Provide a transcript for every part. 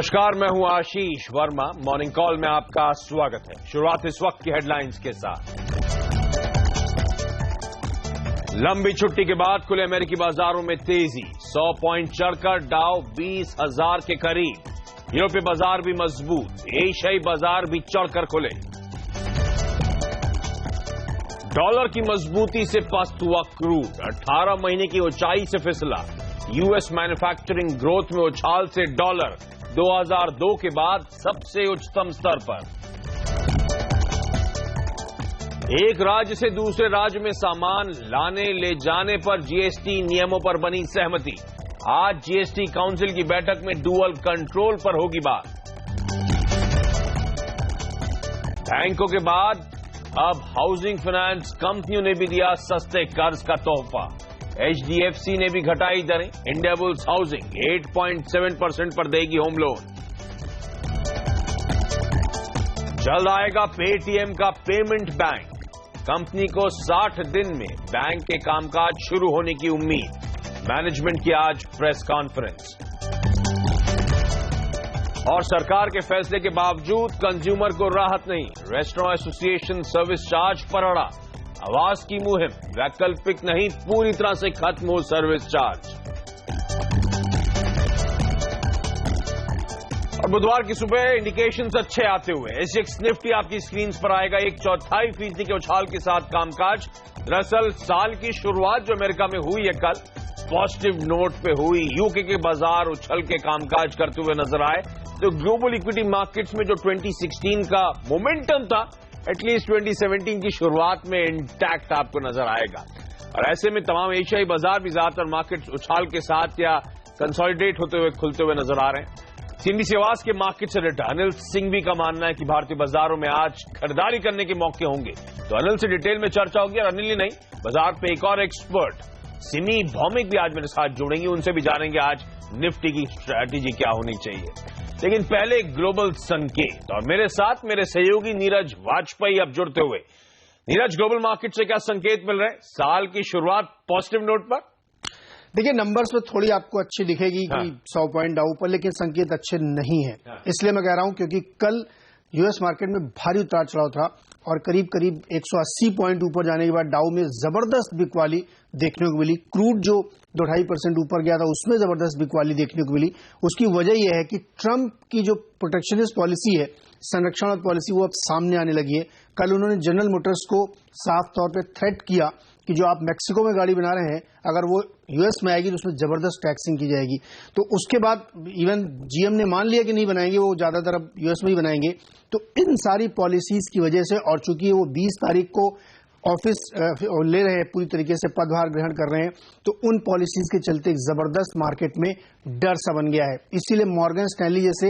नमस्कार, मैं हूं आशीष वर्मा। मॉर्निंग कॉल में आपका स्वागत है। शुरुआत इस वक्त की हेडलाइंस के साथ। लंबी छुट्टी के बाद खुले अमेरिकी बाजारों में तेजी, 100 पॉइंट चढ़कर डाउ 20,000 के करीब। यूरोपीय बाजार भी मजबूत, एशियाई बाजार भी चढ़कर खुले। डॉलर की मजबूती से पस्त हुआ क्रूड 18 महीने की ऊंचाई से फिसला। यूएस मैन्युफैक्चरिंग ग्रोथ में उछाल से डॉलर 2002 के बाद सबसे उच्चतम स्तर पर। एक राज्य से दूसरे राज्य में सामान लाने ले जाने पर जीएसटी नियमों पर बनी सहमति। आज जीएसटी काउंसिल की बैठक में डुअल कंट्रोल पर होगी बात। बैंकों के बाद अब हाउसिंग फाइनेंस कंपनियों ने भी दिया सस्ते कर्ज का तोहफा। एचडीएफसी ने भी घटाई दरें। इंडियाबुल्स हाउसिंग 8.7% पर देगी होम लोन। जल्द आएगा पेटीएम का पेमेंट बैंक। कंपनी को 60 दिन में बैंक के कामकाज शुरू होने की उम्मीद। मैनेजमेंट की आज प्रेस कॉन्फ्रेंस। और सरकार के फैसले के बावजूद कंज्यूमर को राहत नहीं। रेस्टोरेंट एसोसिएशन सर्विस चार्ज पर अड़ा। आवास की मुहिम, वैकल्पिक नहीं, पूरी तरह से खत्म हो सर्विस चार्ज। और बुधवार की सुबह इंडिकेशंस अच्छे आते हुए एसएक्स निफ्टी आपकी स्क्रीन पर आएगा 1.4% के उछाल के साथ कामकाज। दरअसल साल की शुरुआत जो अमेरिका में हुई है कल पॉजिटिव नोट पे हुई। यूके के बाजार उछल के कामकाज करते हुए नजर आए, तो ग्लोबल इक्विटी मार्केट्स में जो 2016 का मोमेंटम था एटलीस्ट 2017 की शुरुआत में इंटैक्ट आपको नजर आएगा। और ऐसे में तमाम एशियाई बाजार भी ज्यादातर मार्केट्स उछाल के साथ या कंसोलिडेट होते हुए खुलते हुए नजर आ रहे हैं। सीएनबीसी आवाज के मार्केट से अनिल सिंघवी का मानना है कि भारतीय बाजारों में आज खरीदारी करने के मौके होंगे। तो अनिल से डिटेल में चर्चा होगी। और अनिल ही नहीं, बाजार पे एक और एक्सपर्ट सिमी भौमिक भी आज मेरे साथ जुड़ेंगे। उनसे भी जानेंगे आज निफ्टी की स्ट्रैटेजी क्या होनी चाहिए। लेकिन पहले ग्लोबल संकेत, और मेरे साथ मेरे सहयोगी नीरज वाजपेयी अब जुड़ते हुए। नीरज, ग्लोबल मार्केट से क्या संकेत मिल रहे हैं? साल की शुरुआत पॉजिटिव नोट पर। देखिए, नंबर्स में थोड़ी आपको अच्छी दिखेगी कि 100 पॉइंट डाउ पर, लेकिन संकेत अच्छे नहीं है। इसलिए मैं कह रहा हूं क्योंकि कल यूएस मार्केट में भारी उतार चढ़ाव था और करीब करीब 180 पॉइंट ऊपर जाने के बाद डाउ में जबरदस्त बिकवाली देखने को मिली। क्रूड जो 2.5% ऊपर गया था उसमें जबरदस्त बिकवाली देखने को मिली। उसकी वजह यह है कि ट्रंप की जो प्रोटेक्शनिस्ट पॉलिसी है, संरक्षण पॉलिसी, वो अब सामने आने लगी है। कल उन्होंने जनरल मोटर्स को साफ तौर पर थ्रेट किया कि जो आप मैक्सिको में गाड़ी बना रहे हैं, अगर वो यूएस में आएगी तो उसमें जबरदस्त टैक्सिंग की जाएगी। तो उसके बाद इवन जीएम ने मान लिया कि नहीं बनाएंगे, वो ज्यादातर अब यूएस में ही बनाएंगे। तो इन सारी पॉलिसीज की वजह से, और चूंकि वो 20 तारीख को ऑफिस ले रहे हैं, पूरी तरीके से पदभार ग्रहण कर रहे हैं, तो उन पॉलिसीज के चलते एक जबरदस्त मार्केट में डर सा बन गया है। इसीलिए मॉर्गन स्टैनली जैसे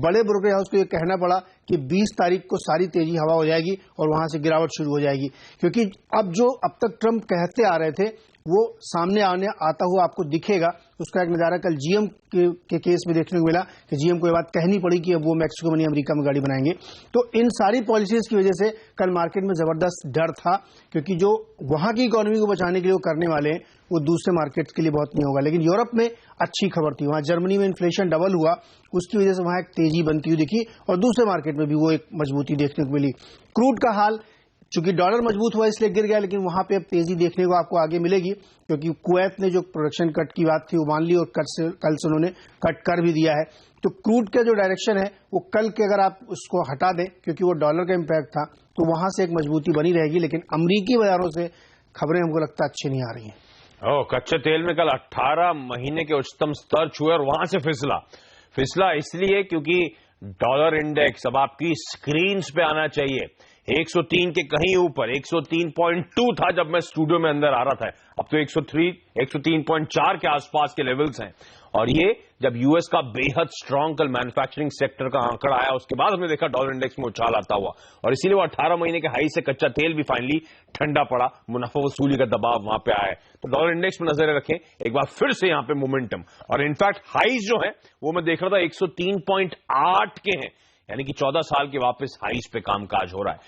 बड़े ब्रोकरेज हाउस को यह कहना पड़ा कि 20 तारीख को सारी तेजी हवा हो जाएगी और वहां से गिरावट शुरू हो जाएगी। क्योंकि अब जो अब तक ट्रंप कहते आ रहे थे वो सामने आता हुआ आपको दिखेगा। उसका एक नजारा कल जीएम के केस में देखने को मिला कि जीएम को ये बात कहनी पड़ी कि अब वो मैक्सिको में नहीं अमेरिका में गाड़ी बनाएंगे। तो इन सारी पॉलिसीज की वजह से कल मार्केट में जबरदस्त डर था, क्योंकि जो वहां की इकोनॉमी को बचाने के लिए वो करने वाले हैं वो दूसरे मार्केट्स के लिए बहुत नहीं होगा। लेकिन यूरोप में अच्छी खबर थी, वहां जर्मनी में इन्फ्लेशन डबल हुआ, उसकी वजह से वहां एक तेजी बनती हुई दिखी और दूसरे मार्केट में भी वो एक मजबूती देखने को मिली। क्रूड का हाल, चूंकि डॉलर मजबूत हुआ इसलिए गिर गया, लेकिन वहां पे अब तेजी देखने को आपको आगे मिलेगी, क्योंकि कुवैत ने जो प्रोडक्शन कट की बात थी वो मान ली और कल से उन्होंने कट कर भी दिया है। तो क्रूड का जो डायरेक्शन है वो कल के अगर आप उसको हटा दें, क्योंकि वो डॉलर का इम्पैक्ट था, तो वहां से एक मजबूती बनी रहेगी। लेकिन अमरीकी बाजारों से खबरें हमको लगता अच्छी नहीं आ रही हैं। कच्चे तेल में कल 18 महीने के उच्चतम स्तर छुए और वहां से फिसला इसलिए क्योंकि डॉलर इंडेक्स अब आपकी स्क्रीन पे आना चाहिए 103 के कहीं ऊपर। 103.2 था जब मैं स्टूडियो में अंदर आ रहा था, अब तो 103.4 के आसपास के लेवल्स हैं। और ये जब यूएस का बेहद स्ट्रांग कल मैन्युफैक्चरिंग सेक्टर का आंकड़ा आया, उसके बाद हमने देखा डॉलर इंडेक्स में उछाल आता हुआ, और इसीलिए वो 18 महीने के हाई से कच्चा तेल भी फाइनली ठंडा पड़ा। मुनाफा वसूली का दबाव वहां पे आया है, तो डॉलर इंडेक्स में नजर रखें एक बार फिर से यहां पे मोमेंटम। और इनफैक्ट हाईज जो है वो मैं देख रहा था 103.8 के हैं, यानी कि 14 साल के वापस हाईज पे कामकाज हो रहा है।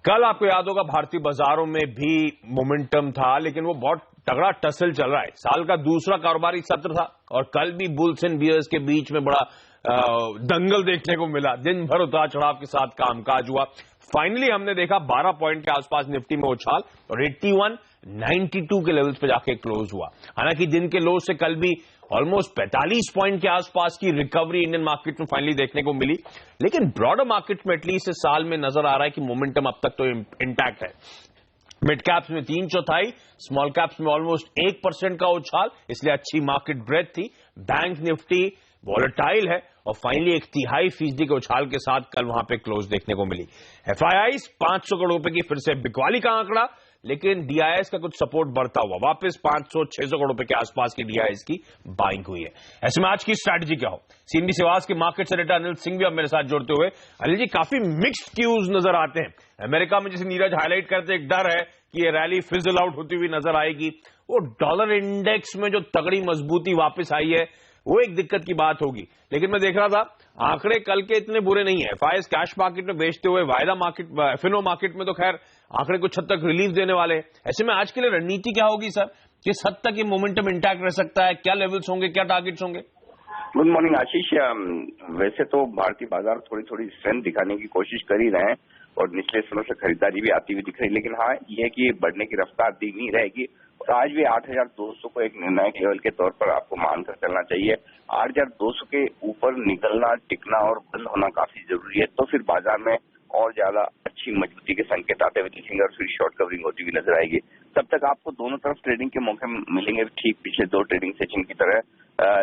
कल आपको याद होगा भारतीय बाजारों में भी मोमेंटम था, लेकिन वो बहुत तगड़ा टसल चल रहा है। साल का दूसरा कारोबारी सत्र था और कल भी बुल्स एंड बियर्स के बीच में बड़ा दंगल देखने को मिला। दिन भर उतार चढ़ाव के साथ कामकाज हुआ। फाइनली हमने देखा 12 पॉइंट के आसपास निफ्टी में उछाल और 8192 के लेवल्स पे जाके क्लोज हुआ। हालांकि दिन के लो से कल भी ऑलमोस्ट 45 पॉइंट के आसपास की रिकवरी इंडियन मार्केट में फाइनली देखने को मिली, लेकिन ब्रॉडर मार्केट में एटलीस्ट इस साल में नजर आ रहा है कि मोमेंटम अब तक तो इंटैक्ट है। मिड कैप्स में 3/4, स्मॉल कैप्स में ऑलमोस्ट 1% का उछाल, इसलिए अच्छी मार्केट ब्रेथ थी। बैंक निफ्टी वॉलेटाइल है और फाइनली 1/3% के उछाल के साथ कल वहां पे क्लोज देखने को मिली। एफआईआईज 500 करोड़ रुपए की फिर से बिकवाली का आंकड़ा, लेकिन डीआईएस का कुछ सपोर्ट बढ़ता हुआ वापस 500-600 करोड़ रुपए के आसपास की डीआईएस की बाइंग हुई है। ऐसे में आज की स्ट्रैटेजी क्या हो? सीएनबी सेवास के मार्केट सेक्रेटरी अनिल सिंह भी अब मेरे साथ जोड़ते हुए। अनिल जी, काफी मिक्स्ड क्यूज नजर आते हैं। अमेरिका में जैसे नीरज हाईलाइट करते, एक डर है कि ये रैली फिजल आउट होती हुई नजर आएगी। वो डॉलर इंडेक्स में जो तगड़ी मजबूती वापस आई है वो एक दिक्कत की बात होगी। लेकिन मैं देख रहा था आंकड़े कल के इतने बुरे नहीं है। एफआईआईज कैश मार्केट में बेचते हुए, वायदा मार्केट, एफएनओ मार्केट में तो खैर आंकड़े कुछ हद तक रिलीफ देने वाले हैं। ऐसे में आज के लिए रणनीति क्या होगी सर? किस हद तक ये मोमेंटम इंटैक्ट रह सकता है? क्या लेवल्स होंगे, क्या टारगेट्स होंगे? गुड मॉर्निंग आशीष। वैसे तो भारतीय बाजार थोड़ी थोड़ी स्ट्रेंथ दिखाने की कोशिश कर ही रहे हैं और निचले स्तरों से खरीदारी भी आती हुई दिख रही है, लेकिन हाँ ये है कि बढ़ने की रफ्तार धीमी रहेगी और आज भी 8200 को एक निर्णायक लेवल के तौर पर आपको मानकर चलना चाहिए। 8200 के ऊपर निकलना, टिकना और बंद होना काफी जरूरी है, तो फिर बाजार में और ज्यादा अच्छी मजबूती के संकेत आते हुए दिखेंगे और फिर शॉर्ट कवरिंग होती हुई नजर आएगी। तब तक आपको दोनों तरफ ट्रेडिंग के मौके मिलेंगे, ठीक पिछले 2 ट्रेडिंग सेशन की तरह।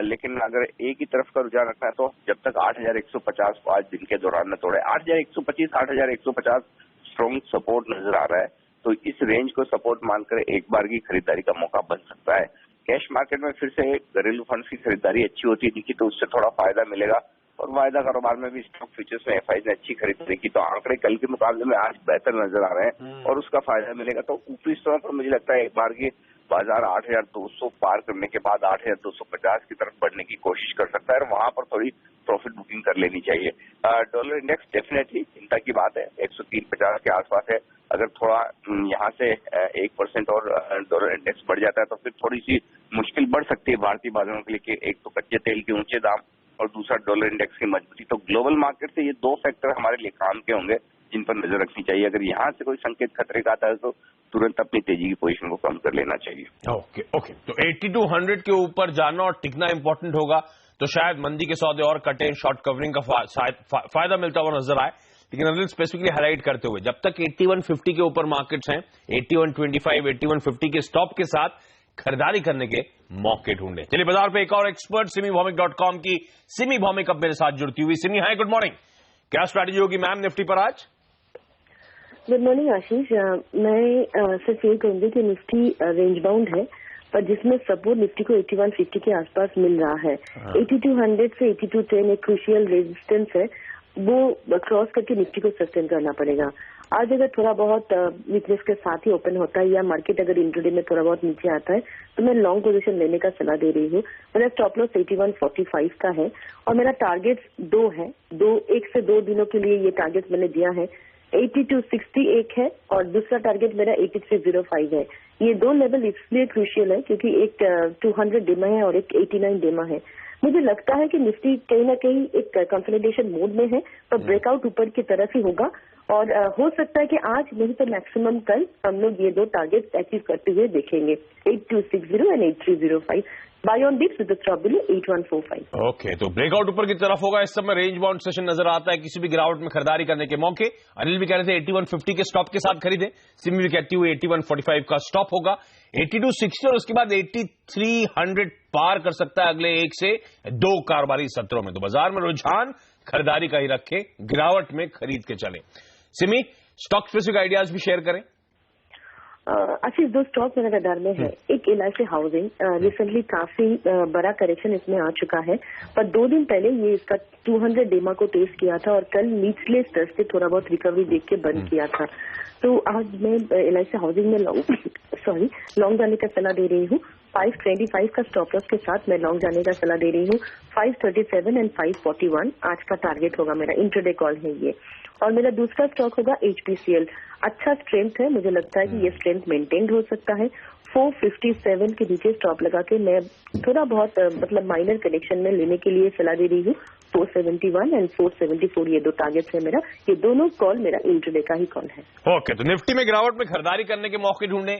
लेकिन अगर एक ही तरफ का रुझान रखना है तो जब तक 8150 को आज दिन के दौरान न तोड़े, 8125, 8150 स्ट्रॉन्ग सपोर्ट नजर आ रहा है, तो इस रेंज को सपोर्ट मानकर एक बार की खरीदारी का मौका बन सकता है। कैश मार्केट में फिर से घरेलू फंड्स की खरीदारी अच्छी होती दिखी तो उससे थोड़ा फायदा मिलेगा और वायदा कारोबार में भी स्टॉक फ्यूचर्स में एफआईआई ने अच्छी खरीदारी की तो आंकड़े कल के मुकाबले में आज बेहतर नजर आ रहे हैं और उसका फायदा मिलेगा। तो ऊपरी स्तरों पर मुझे लगता है एक बार की बाजार 8200 पार करने के बाद 8250 की तरफ बढ़ने की कोशिश कर सकता है और वहां पर थोड़ी प्रॉफिट बुकिंग कर लेनी चाहिए। डॉलर इंडेक्स डेफिनेटली चिंता की बात है, 103.50 के आसपास है। अगर थोड़ा यहाँ से 1% और डॉलर इंडेक्स बढ़ जाता है तो फिर थोड़ी सी मुश्किल बढ़ सकती है भारतीय बाजारों के लिए कि एक तो कच्चे तेल के ऊंचे दाम और दूसरा डॉलर इंडेक्स की मजबूती। तो ग्लोबल मार्केट से ये 2 फैक्टर हमारे लिए काम के होंगे जिन पर नजर रखनी चाहिए। अगर यहाँ से कोई संकेत खतरे का आता है तो तुरंत अपनी तेजी की पोजीशन को कम कर लेना चाहिए। ओके। तो 8200 के ऊपर जाना और टिकना इंपॉर्टेंट होगा, तो शायद मंदी के सौदे और कटे, शॉर्ट कवरिंग का फायदा मिलता हुआ नजर आए। लेकिन अनिल स्पेसिफिकली हाईलाइट करते हुए, जब तक 8150 के ऊपर मार्केट्स हैं, 8125, 8150 के स्टॉप के साथ खरीदारी करने के मौके ढूंढे। चलिए बाजार पे एक और एक्सपर्ट सिमीभौमिक.com की सिमी भौमिक अब मेरे साथ जुड़ती हुई। सिमी, हाय, गुड मॉर्निंग। क्या स्ट्रैटेजी होगी मैम निफ्टी पर आज? गुड मॉर्निंग आशीष। मैं सिर्फ ये कहूंगी कि निफ्टी रेंज बाउंड है, पर जिसमें सपोर्ट निफ्टी को 8150 के आसपास मिल रहा है। 8200 से 8210 एक क्रूशियल रेजिस्टेंस है, वो क्रॉस करके निफ्टी को सस्टेन करना पड़ेगा। आज अगर थोड़ा बहुत वीकनेस के साथ ही ओपन होता है या मार्केट अगर इंट्राडे में थोड़ा बहुत नीचे आता है तो मैं लॉन्ग पोजीशन लेने का सलाह दे रही हूँ। मेरा स्टॉप लॉस 8145 का है और मेरा टारगेट 2 है। 1 से 2 दिनों के लिए ये टारगेट मैंने दिया है। 8260 एक है और दूसरा टारगेट मेरा 8305 है। ये 2 लेवल इसलिए क्रूशियल है क्योंकि एक 200 डेमा है और एक 89 डेमा है। मुझे लगता है कि निफ्टी कहीं ना कहीं एक कंसोलिडेशन मोड में है, पर ब्रेकआउट ऊपर की तरफ ही होगा और हो सकता है कि आज नहीं तो मैक्सिमम कल हम लोग ये 2 टारगेट अचीव करते हुए देखेंगे, 8260 and 8305। Buy on dips with stop below 8145। Okay, तो ब्रेकआउट ऊपर की तरफ होगा। इस समय रेंज बाउंड सेशन नजर आता है, किसी भी गिरावट में खरीदारी करने के मौके। अनिल भी कह रहे थे 8150 के स्टॉप के साथ खरीदे। सिमी भी कहती हुई 8145 का स्टॉप होगा, 8260 और उसके बाद 8300 पार कर सकता है अगले 1 से 2 कारोबारी सत्रों में। तो बाजार में रुझान खरीदारी का ही रखे, गिरावट में खरीद के चले। सिमी, स्टॉक स्पेसिफिक आइडियाज भी शेयर करें। आशीष, 2 स्टॉक मेरे रडार में है। एक LIC हाउसिंग, रिसेंटली काफी बड़ा करेक्शन इसमें आ चुका है, पर 2 दिन पहले ये इसका 200 डेमा को टेस्ट किया था और कल निचले स्तर से थोड़ा बहुत रिकवरी देख के बंद किया था। तो आज मैं LIC हाउसिंग में लॉन्ग जाने का सलाह दे रही हूँ। 525 का स्टॉप लॉस के साथ मैं लॉन्ग जाने का सलाह दे रही हूँ। 537 एंड 541 आज का टारगेट होगा मेरा, इंट्राडे कॉल है ये। और मेरा दूसरा स्टॉक होगा HPCL। अच्छा स्ट्रेंथ है, मुझे लगता है कि ये स्ट्रेंथ मेंटेन हो सकता है। 457 के नीचे स्टॉप लगा के मैं थोड़ा बहुत मतलब माइनर करेक्शन में लेने के लिए सलाह दे रही हूँ। 471 एंड 474 ये 2 टारगेट्स है मेरा। ये दोनों कॉल मेरा इंट्राडे का ही कॉल है। ओके, तो निफ्टी में गिरावट में खरीदारी करने के मौके ढूंढे,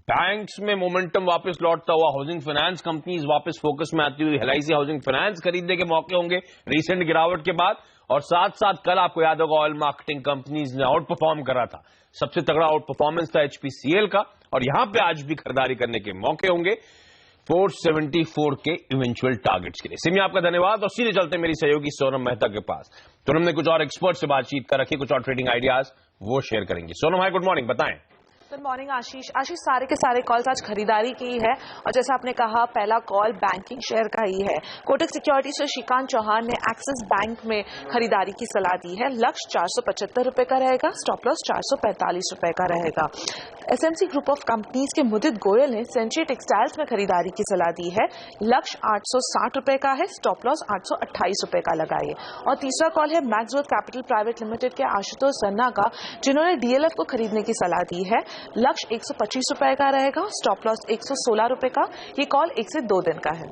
बैंक्स में मोमेंटम वापस लौटता हुआ, हाउसिंग फाइनेंस कंपनीज वापस फोकस में आती हुई, LIC हाउसिंग फाइनेंस खरीदने के मौके होंगे रीसेंट गिरावट के बाद। और साथ साथ कल आपको याद होगा ऑयल मार्केटिंग कंपनीज ने आउट परफॉर्म करा था, सबसे तगड़ा आउट परफॉर्मेंस था HPCL का। और यहां पे आज भी खरीदारी करने के मौके होंगे 474 के इवेंचुअल टारगेट्स के लिए। सिमी आपका धन्यवाद और सीधे चलते मेरी सहयोगी सोनम मेहता के पास। तो हमने कुछ और एक्सपर्ट से बातचीत कर रखी, कुछ और ट्रेडिंग आइडियाज वो शेयर करेंगे। सोनम हाई, गुड मॉर्निंग, बताएं। गुड मॉर्निंग आशीष। सारे के सारे कॉल्स आज खरीदारी की ही है और जैसा आपने कहा पहला कॉल बैंकिंग शेयर का ही है। कोटक सिक्योरिटीज से श्रीकांत चौहान ने एक्सिस बैंक में खरीदारी की सलाह दी है। लक्ष्य 475 रुपए का रहेगा, स्टॉप लॉस 445 रुपए का रहेगा। SMC ग्रुप ऑफ कंपनीज के मुदित गोयल ने सेंचुरी टेक्सटाइल्स में खरीदारी की सलाह दी है। लक्ष्य 860 रुपए का है, स्टॉप लॉस 828 रुपए का लगाइए। और तीसरा कॉल है max growth capital private limited के आशुतोष सन्ना का, जिन्होंने DLF को खरीदने की सलाह दी है। लक्ष्य 125 रुपए का रहेगा, स्टॉप लॉस 116 रुपए का। ये कॉल 1 से 2 दिन का है।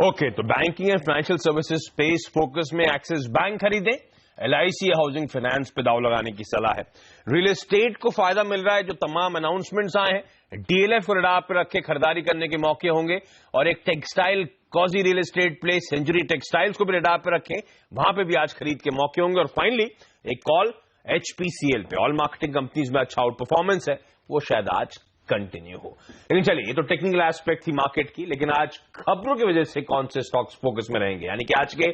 ओके, तो banking and financial services space focus में एक्सिस बैंक खरीदे, LIC हाउसिंग फाइनेंस पे दाव लगाने की सलाह है। रियल एस्टेट को फायदा मिल रहा है, जो तमाम अनाउंसमेंट्स आए हैं DLF को रडार पर रखे खरीदारी करने के मौके होंगे। और एक टेक्सटाइल कॉजी real estate play century textiles को भी रडार पर रखें, वहां पे भी आज खरीद के मौके होंगे। और फाइनली एक कॉल HPCL पे, ऑल मार्केटिंग कंपनीज में अच्छा आउट परफॉर्मेंस है, वो शायद आज कंटिन्यू हो। लेकिन चलिए, ये तो टेक्निकल एस्पेक्ट थी मार्केट की, लेकिन आज खबरों की वजह से कौन से स्टॉक्स फोकस में रहेंगे, यानी कि आज के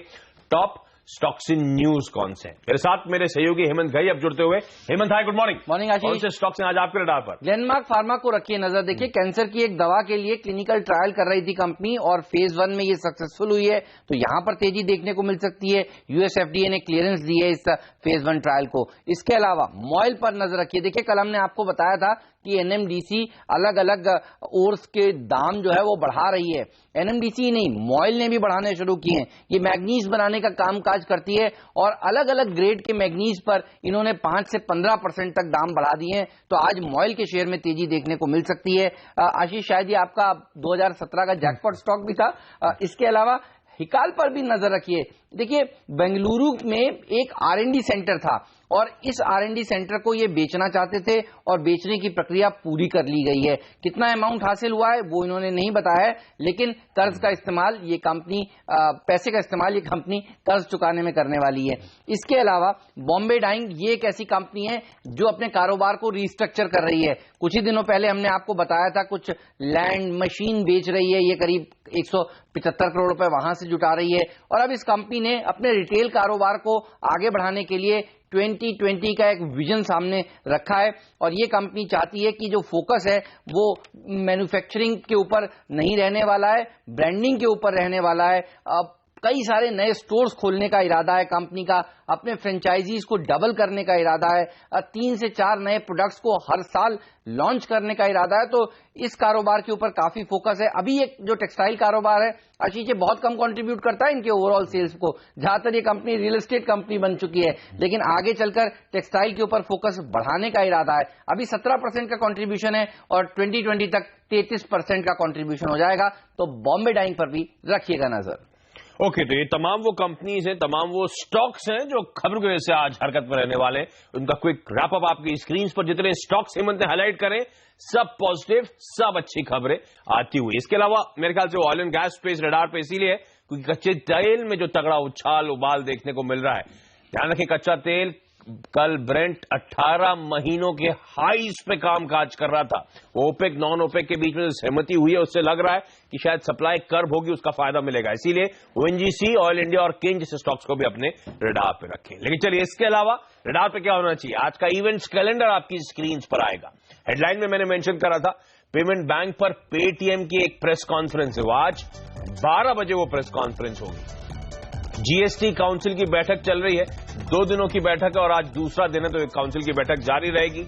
टॉप स्टॉक्स इन न्यूज कौन से हैं। मेरे साथ मेरे सहयोगी हेमंत घई अब जुड़ते हुए। Hemant hi, good morning. Morning Ashish. कौन से स्टॉक्स हैं आज आपके रडार पर? ग्लेनमार्क फार्मा को रखिए नजर। देखिए, कैंसर की एक दवा के लिए क्लिनिकल ट्रायल कर रही थी कंपनी और फेज 1 में ये सक्सेसफुल हुई है, तो यहां पर तेजी देखने को मिल सकती है। US FDA ने क्लियरेंस दी है इस फेज 1 ट्रायल को। इसके अलावा मॉइल पर नजर रखिए। देखिए, कल हमने आपको बताया था कि NMDC अलग अलग ओर्स के दाम जो है वो बढ़ा रही है। NMDC नहीं, मॉइल ने भी बढ़ाने शुरू किए हैं। ये मैग्नीज बनाने का काम काज करती है और अलग अलग ग्रेड के मैग्नीज पर इन्होंने 5 से 15% तक दाम बढ़ा दिए हैं। तो आज मॉइल के शेयर में तेजी देखने को मिल सकती है। आशीष, शायद ये आपका 2017 का जैकपॉट स्टॉक भी था। इसके अलावा हिकाल पर भी नजर रखिए। देखिए, बेंगलुरु में एक R&D सेंटर था और इस R&D सेंटर को ये बेचना चाहते थे और बेचने की प्रक्रिया पूरी कर ली गई है। कितना अमाउंट हासिल हुआ है वो इन्होंने नहीं बताया है, लेकिन कर्ज का इस्तेमाल ये कंपनी, पैसे का इस्तेमाल ये कंपनी कर्ज चुकाने में करने वाली है। इसके अलावा बॉम्बे डाइंग, ये एक ऐसी कंपनी है जो अपने कारोबार को रिस्ट्रक्चर कर रही है। कुछ ही दिनों पहले हमने आपको बताया था कुछ लैंड मशीन बेच रही है, ये करीब 175 करोड़ रुपए वहां से जुटा रही है। और अब इस कंपनी ने अपने रिटेल कारोबार को आगे बढ़ाने के लिए 2020 का एक विजन सामने रखा है और ये कंपनी चाहती है कि जो फोकस है वो मैन्युफैक्चरिंग के ऊपर नहीं रहने वाला है, ब्रांडिंग के ऊपर रहने वाला है। अब कई सारे नए स्टोर्स खोलने का इरादा है कंपनी का, अपने फ्रेंचाइजीज को डबल करने का इरादा है, 3 से 4 नए प्रोडक्ट्स को हर साल लॉन्च करने का इरादा है। तो इस कारोबार के ऊपर काफी फोकस है। अभी एक जो टेक्सटाइल कारोबार है आशीष, ये बहुत कम कंट्रीब्यूट करता है इनके ओवरऑल सेल्स को। ज्यादातर ये कंपनी रियल एस्टेट कंपनी बन चुकी है, लेकिन आगे चलकर टेक्सटाइल के ऊपर फोकस बढ़ाने का इरादा है। अभी 17% का कंट्रीब्यूशन है और 2020 तक 33% का कंट्रीब्यूशन हो जाएगा। तो बॉम्बे डाइंग पर भी रखिएगा नजर। ओके, तो ये तमाम वो कंपनीज हैं, तमाम वो स्टॉक्स हैं जो खबरों की वजह से आज हरकत में रहने वाले हैं। उनका क्विक रैप अप आपकी स्क्रीन पर जितने स्टॉक्स हेमंत ने हाईलाइट करें, सब पॉजिटिव, सब अच्छी खबरें आती हुई। इसके अलावा मेरे ख्याल से oil and gas space radar पे इसीलिए है क्योंकि कच्चे तेल में जो तगड़ा उछाल उबाल देखने को मिल रहा है। ध्यान रखें, कच्चा तेल कल ब्रेंट 18 महीनों के हाईज पे काम काज कर रहा था। ओपेक नॉन ओपेक के बीच में सहमति हुई है, उससे लग रहा है कि शायद सप्लाई कर्व होगी, उसका फायदा मिलेगा। इसीलिए ONGC, ऑयल इंडिया और केन जैसे स्टॉक्स को भी अपने रडार पे रखें। लेकिन चलिए, इसके अलावा रडार पे क्या होना चाहिए, आज का इवेंट्स कैलेंडर आपकी स्क्रीन पर आएगा। हेडलाइन में मैंने मेंशन करा था, पेमेंट बैंक पर पेटीएम की एक प्रेस कॉन्फ्रेंस है, वो आज 12 बजे वो प्रेस कॉन्फ्रेंस होगी। GST काउंसिल की बैठक चल रही है, 2 दिनों की बैठक है और आज दूसरा दिन है, तो काउंसिल की बैठक जारी रहेगी।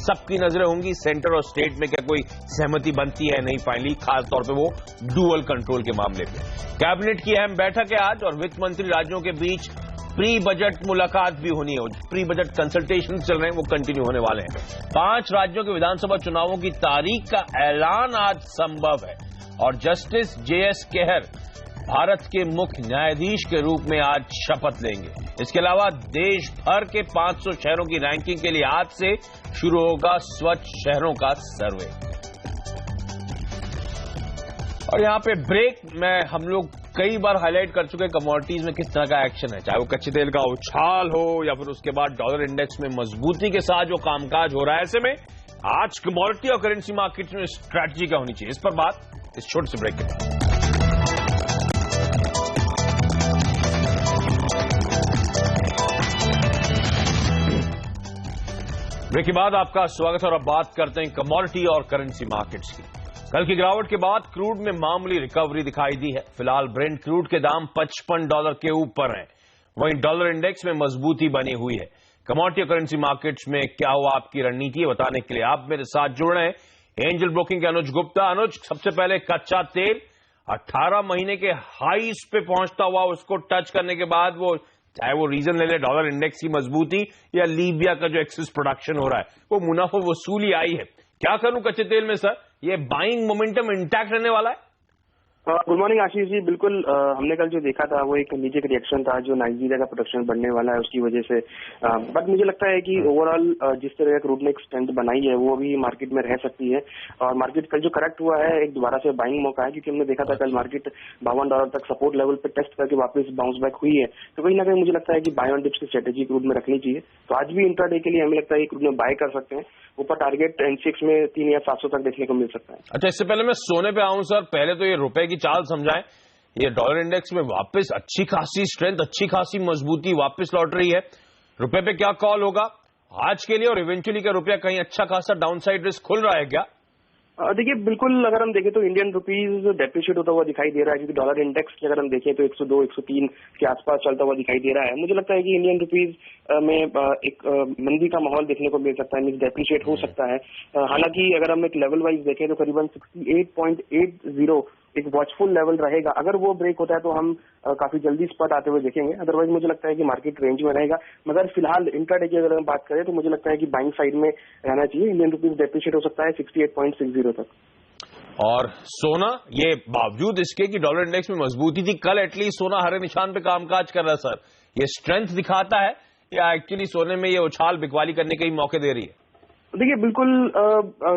सबकी नजरें होंगी सेंटर और स्टेट में क्या कोई सहमति बनती है नहीं फाइनली, खासतौर पे वो डुअल कंट्रोल के मामले पे। कैबिनेट की अहम बैठक है आज और वित्त मंत्री राज्यों के बीच प्री बजट मुलाकात भी होनी है। प्री बजट कंसल्टेशन चल रहे हैं, वो कंटिन्यू होने वाले हैं। 5 राज्यों के विधानसभा चुनावों की तारीख का ऐलान आज संभव है और जस्टिस JS केहर भारत के मुख्य न्यायाधीश के रूप में आज शपथ लेंगे। इसके अलावा देश भर के 500 शहरों की रैंकिंग के लिए आज से शुरू होगा स्वच्छ शहरों का सर्वे। और यहां पे ब्रेक में हम लोग कई बार हाईलाइट कर चुके हैं कमोडिटीज में किस तरह का एक्शन है, चाहे वो कच्चे तेल का उछाल हो या फिर उसके बाद डॉलर इंडेक्स में मजबूती के साथ जो कामकाज हो रहा है। ऐसे में आज कमोडिटी और करेंसी मार्केट में स्ट्रैटेजी क्या होनी चाहिए, इस पर बात इस छोटे से ब्रेक के बाद। ब्रेक के बाद आपका स्वागत है और अब बात करते हैं कमोडिटी और करेंसी मार्केट्स की। कल की गिरावट के बाद क्रूड में मामूली रिकवरी दिखाई दी है। फिलहाल ब्रेंट क्रूड के दाम $55 के ऊपर हैं। वहीं डॉलर इंडेक्स में मजबूती बनी हुई है। कमोडिटी और करेंसी मार्केट्स में क्या हुआ आपकी रणनीति है, बताने के लिए आप मेरे साथ जुड़ रहे हैं एंजल ब्रोकिंग के अनुज गुप्ता। अनुज, सबसे पहले कच्चा तेल 18 महीने के हाईस पे पहुंचता हुआ उसको टच करने के बाद वो चाहे वो रीजन ले ले डॉलर इंडेक्स की मजबूती या लीबिया का जो एक्सेस प्रोडक्शन हो रहा है वो मुनाफा वसूली आई है। क्या करूं कच्चे तेल में सर, ये बाइंग मोमेंटम इंटैक्ट रहने वाला है? Good morning Ashish ji. बिल्कुल हमने कल जो देखा था वो एक नीचे का रिएक्शन था जो नाइजीरिया का प्रोडक्शन बढ़ने वाला है उसकी वजह से। बट मुझे लगता है कि ओवरऑल जिस तरह का क्रूड ने एक स्ट्रेंथ बनाई है वो भी मार्केट में रह सकती है। और मार्केट कल जो करेक्ट हुआ है एक दोबारा से बाइंग मौका है, क्योंकि हमने देखा था कल मार्केट $52 तक सपोर्ट लेवल पे टेस्ट करके वापस बाउंस बैक हुई है। तो कहीं ना कहीं मुझे लगता है कि बाय ऑन डिप्स की स्ट्रेटेजी क्रूड में रखनी चाहिए। तो आज भी इंट्राडे के लिए हमें लगता है कि क्रूड में बाय कर सकते हैं। ऊपर टारगेट एनसीएक्स में 3700 तक देखने को मिल सकता है। अच्छा, इससे पहले मैं सोने पे आऊं सर, पहले तो ये रुपए की चाल समझाएं। ये डॉलर इंडेक्स में वापस अच्छी खासी स्ट्रेंथ, अच्छी खासी मजबूती वापस लौट रही है। रुपए पे क्या कॉल होगा आज के लिए और इवेंचुअली क्या रुपया कहीं अच्छा खासा डाउनसाइड रिस्क खुल रहा है क्या? देखिए बिल्कुल, अगर हम देखें तो इंडियन रुपीज डेप्रिशिएट होता हुआ दिखाई दे रहा है, क्योंकि डॉलर इंडेक्स की अगर हम देखें तो 102, 103 के आसपास चलता हुआ दिखाई दे रहा है। मुझे लगता है कि इंडियन रुपीज में एक मंदी का माहौल देखने को मिल सकता है, मींस डेप्रिशिएट हो सकता है। हालांकि अगर हम एक लेवल वाइज देखें तो करीबन 68.80 एक वॉचफुल लेवल रहेगा। अगर वो ब्रेक होता है तो हम काफी जल्दी स्पॉट आते हुए देखेंगे। अदरवाइज मुझे लगता है कि मार्केट रेंज में रहेगा। मगर फिलहाल इंट्राडे की अगर हम बात करें तो मुझे लगता है कि बाइंग साइड में रहना चाहिए। इंडियन रुपीज डेप्रिशिएट हो सकता है 68.60 तक। और सोना, ये बावजूद इसके कि डॉलर इंडेक्स में मजबूती थी, कल एटलीस्ट सोना हरे निशान पे कामकाज कर रहा है सर। ये स्ट्रेंथ दिखाता है या एक्चुअली सोने में ये उछाल बिकवाली करने के ही मौके दे रही है? देखिए बिल्कुल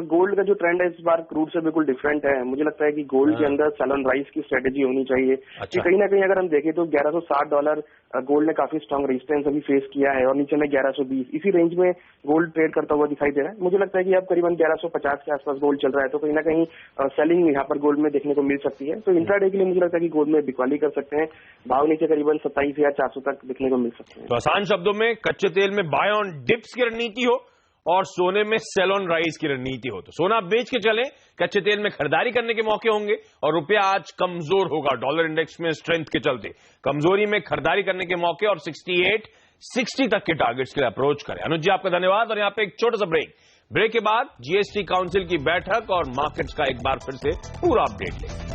गोल्ड का जो ट्रेंड है इस बार क्रूड से बिल्कुल डिफरेंट है। मुझे लगता है कि गोल्ड के अंदर सेल ऑन राइज की स्ट्रेटेजी होनी चाहिए। अच्छा। कहीं ना कहीं अगर हम देखें तो $1160 गोल्ड ने काफी स्ट्रांग रेजिस्टेंस अभी फेस किया है और नीचे में 1120 इसी रेंज में गोल्ड ट्रेड करता हुआ दिखाई दे रहा है। मुझे लगता है कि अब करीबन 1150 के आसपास गोल्ड चल रहा है, तो कहीं ना कहीं सेलिंग यहाँ पर गोल्ड में देखने को मिल सकती है। तो इंट्राडे के लिए मुझे लगता है कि गोल्ड में बिकवाली कर सकते हैं। भाव नीचे करीबन 27,400 तक देखने को मिल सकते हैं। तो आसान शब्दों में कच्चे तेल में बाय ऑन डिप्स की रणनीति हो और सोने में सेल ऑन राइज की रणनीति हो। तो सोना बेच के चले, कच्चे तेल में खरीदारी करने के मौके होंगे और रुपया आज कमजोर होगा डॉलर इंडेक्स में स्ट्रेंथ के चलते। कमजोरी में खरीदारी करने के मौके और 68-60 तक के टारगेट्स के लिए अप्रोच करें। अनुज जी आपका धन्यवाद। और यहां पे एक छोटा सा ब्रेक के बाद जीएसटी काउंसिल की बैठक और मार्केट्स का एक बार फिर से पूरा अपडेट लेंगे।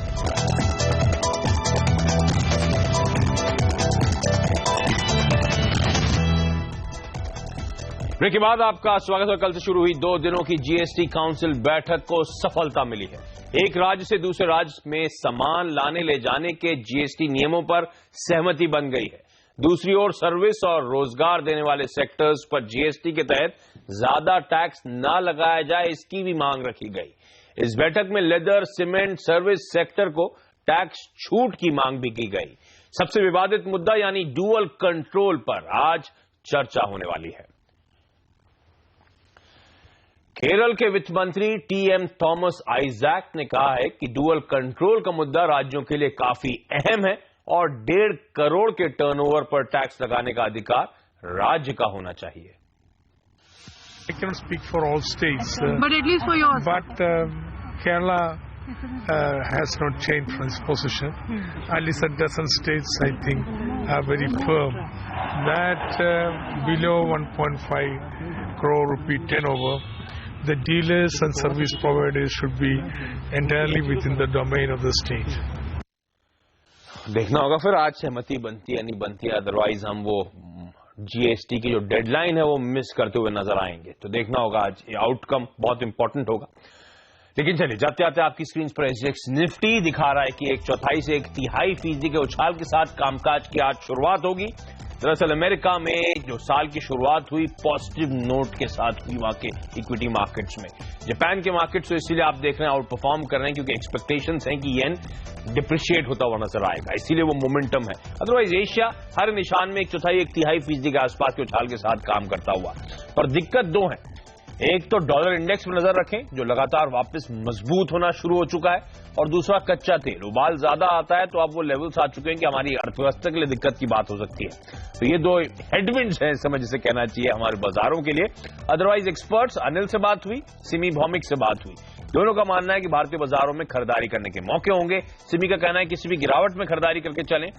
ब्रेक के बाद आपका स्वागत है। कल से शुरू हुई 2 दिनों की जीएसटी काउंसिल बैठक को सफलता मिली है। एक राज्य से दूसरे राज्य में सामान लाने ले जाने के जीएसटी नियमों पर सहमति बन गई है। दूसरी ओर सर्विस और रोजगार देने वाले सेक्टर्स पर जीएसटी के तहत ज्यादा टैक्स न लगाया जाए, इसकी भी मांग रखी गई। इस बैठक में लेदर, सीमेंट, सर्विस सेक्टर को टैक्स छूट की मांग भी की गई। सबसे विवादित मुद्दा यानी डुअल कंट्रोल पर आज चर्चा होने वाली है। केरल के वित्त मंत्री टीएम थॉमस आइजैक ने कहा है कि डुअल कंट्रोल का मुद्दा राज्यों के लिए काफी अहम है और 1.5 करोड़ के टर्नओवर पर टैक्स लगाने का अधिकार राज्य का होना चाहिए। I cannot speak for all states, but at least for yours. But Kerala has not changed from its position. At least a dozen states, I think, are very firm that below 1.5 crore rupee turnover, the dealers and service providers should be entirely within the domain of the state. देखना होगा फिर आज सहमति बनती है नहीं बनती है, अदरवाइज हम वो जीएसटी की जो डेडलाइन है वो मिस करते हुए नजर आएंगे। तो देखना होगा आज ये आउटकम बहुत इंपॉर्टेंट होगा। लेकिन चलिए जाते जाते आपकी स्क्रीन पर एसजीएक्स निफ्टी दिखा रहा है कि 1/4 से 1/3% के उछाल के साथ कामकाज की आज शुरुआत होगी। दरअसल अमेरिका में जो साल की शुरुआत हुई पॉजिटिव नोट के साथ हुई वहां के इक्विटी मार्केट्स में। जापान के मार्केट्स तो इसीलिए आप देख रहे हैं आउट परफॉर्म कर रहे हैं क्योंकि एक्सपेक्टेशंस हैं कि येन डिप्रिशिएट होता हुआ नजर आएगा, इसीलिए वो मोमेंटम है। अदरवाइज एशिया हर निशान में 1/4-1/3% के आसपास के उछाल के साथ काम करता हुआ। पर दिक्कत दो है, एक तो डॉलर इंडेक्स पर नजर रखें जो लगातार वापस मजबूत होना शुरू हो चुका है, और दूसरा कच्चा तेल उबाल ज्यादा आता है तो अब वो लेवल्स आ चुके हैं कि हमारी अर्थव्यवस्था के लिए दिक्कत की बात हो सकती है। तो ये दो हेडविंड्स हैं समय जिसे कहना चाहिए हमारे बाजारों के लिए। अदरवाइज एक्सपर्ट्स अनिल से बात हुई, सिमी भौमिक से बात हुई, दोनों का मानना है कि भारतीय बाजारों में खरीदारी करने के मौके होंगे। सिमी का कहना है किसी भी गिरावट में खरीदारी करके चलें।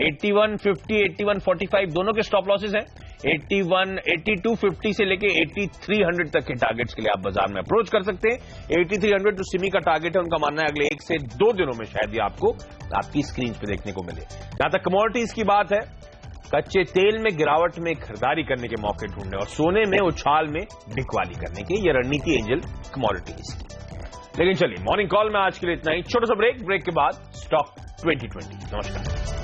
8150 8145 दोनों के स्टॉप लॉसेस हैं। 8250 से लेके 8300 तक के टारगेट्स के लिए आप बाजार में अप्रोच कर सकते हैं। 8300 जो सिमी का टारगेट है, उनका मानना है अगले 1 से 2 दिनों में शायद ये आपको आपकी स्क्रीन पे देखने को मिले। जहां तक कमोडिटीज की बात है, कच्चे तेल में गिरावट में खरीदारी करने के मौके ढूंढने और सोने में उछाल में बिकवाली करने की ये रणनीति एंजल कमोडिटीज की। लेकिन चलिए मॉर्निंग कॉल में आज के लिए इतना ही। छोटा सा ब्रेक के बाद स्टॉक 2020। नमस्कार।